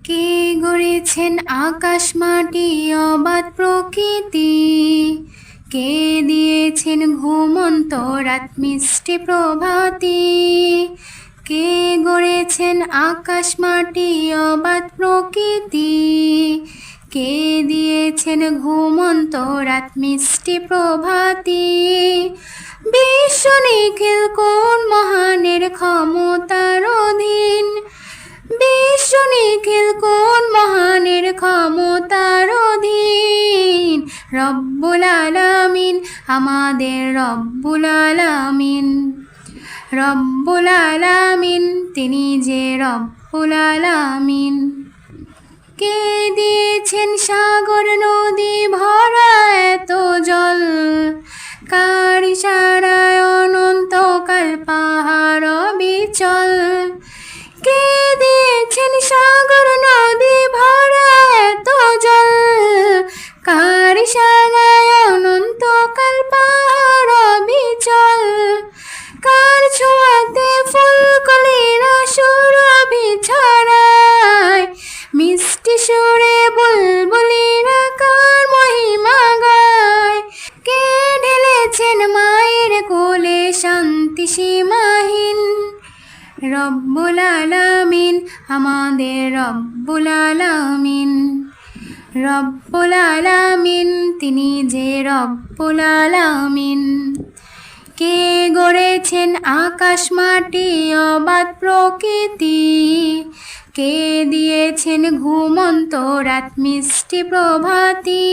কে গড়েছেন আকাশ মাটি অবাধ প্রকৃতি? কে দিয়েছেন ঘুমন্ত রাত মিষ্টি প্রভাতি? কে গড়েছেন আকাশ মাটি অবাধ প্রকৃতি? কে দিয়েছেন ঘুমন্ত রাত মিষ্টি প্রভাতি? বিশ্ব নিখিল কোন মহানের ক্ষমতার অধীন? বিশ্ব নিখিল কোন মহানের ক্ষমতার অধীন? রব্বুল আলামিন, আমাদের রব্বুল আলামিন। রব্বুল আলামিন, তিনি যে রব্বুল আলামিন। কে দিয়েছেন সাগর নদী ভরা এত জল? কার ইশারায় অনন্তকাল পাহাড় বিচল? কে দিয়েছেন সাগর নদী ভরা এত জল? কার ইশারায় অনন্তকাল পাহাড় বিচল? কার ছোঁয়াতে ফুলকলিরা সুরভি ছড়ায়? মিষ্টি সুরে বুলবুলিরা কার মহিমা গায়? কে ঢেলেছেন মায়ের কোলে শান্তি সীমাহীন? রব্বুল আলামিন, আমাদের রব্বুল আলামিন। রব্বুল আলামিন, তিনি যে রব্বুল আলামিন। কে গড়েছেন আকাশ মাটি অবাধ প্রকৃতি? কে দিয়েছেন ঘুমন্ত রাত মিষ্টি প্রভাতি?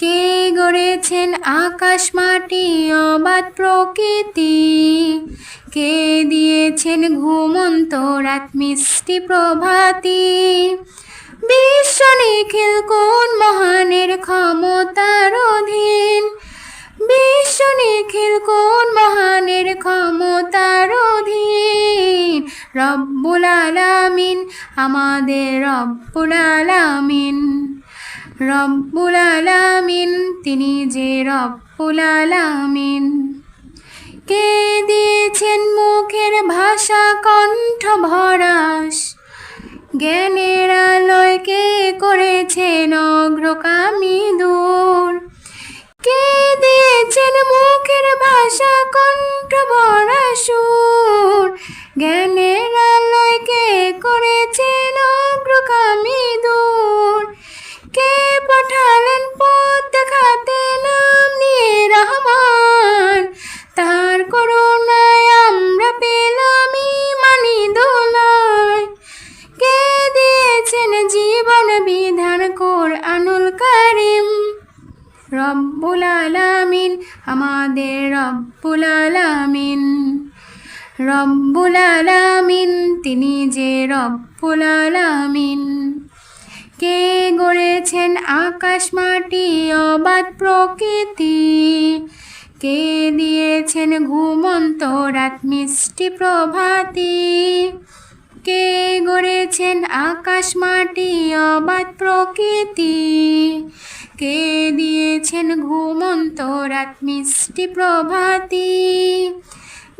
কে গড়েছেন আকাশ মাটি অবাধ প্রকৃতি? কে দিয়েছেন ঘুমন্ত রাত মিষ্টি প্রভাতি? বিশ্ব নিখিল কোন মহানের ক্ষমতার অধীন? বিশ্ব নিখিল কোন মহানের ক্ষমতার অধীন? রব্বুল আলামিন, আমাদের রব্বুল আলামিন। রব্বুল আলামিন, তিনি যে রব্বুল আলামিন। কে দিয়েছেন মুখের ভাষা কণ্ঠ ভরাস? জ্ঞানের আলোয় কে করেছেন অগ্রগামী দূর? কে দিয়েছেন মুখের ভাষা কণ্ঠ ভরা সুর? জ্ঞানের আলোয় কে করেছেন অগ্রগামী দূর? কে পাঠালেন পথ দেখাতে নাম নিয়ে রহমান? তার করুণায় আমরা পেলাম ঈমানি দোলায়। কে দিয়েছেন জীবন বিধান কোরআনুল কারীম? রব্বুল আলামিন, আমাদের রব্বুল আলামিন। রব্বুল আলামিন, তিনি যে রব্বুল আলামিন। কে গড়েছেন আকাশ মাটি অবাধ প্রকৃতি? কে দিয়েছেন ঘুমন্ত রাত মিষ্টি প্রভাতি? কে গড়েছেন আকাশ মাটি অবাধ প্রকৃতি? কে দিয়েছেন ঘুমন্ত রাত মিষ্টি প্রভাতি?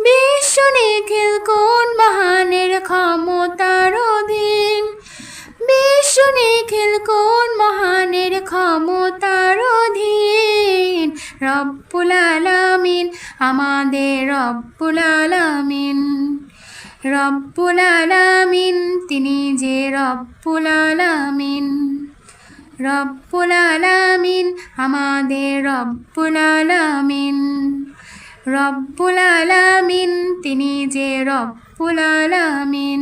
বিশ্ব নিখিল কোন মহানের ক্ষমতার অধীন? বিশ্ব নিখিল কোন মহানের ক্ষমতার অধীন? রব্বুল আলামিন, আমাদের রব্বুল আলামিন। রব্বুল আলামিন, তিনি যে রব্বুল আলামিন। রব্বুল আলামিন, আমাদের রব্বুল আলামিন। রব্বুল আলামিন, তিনি যে রব্বুল আলামিন।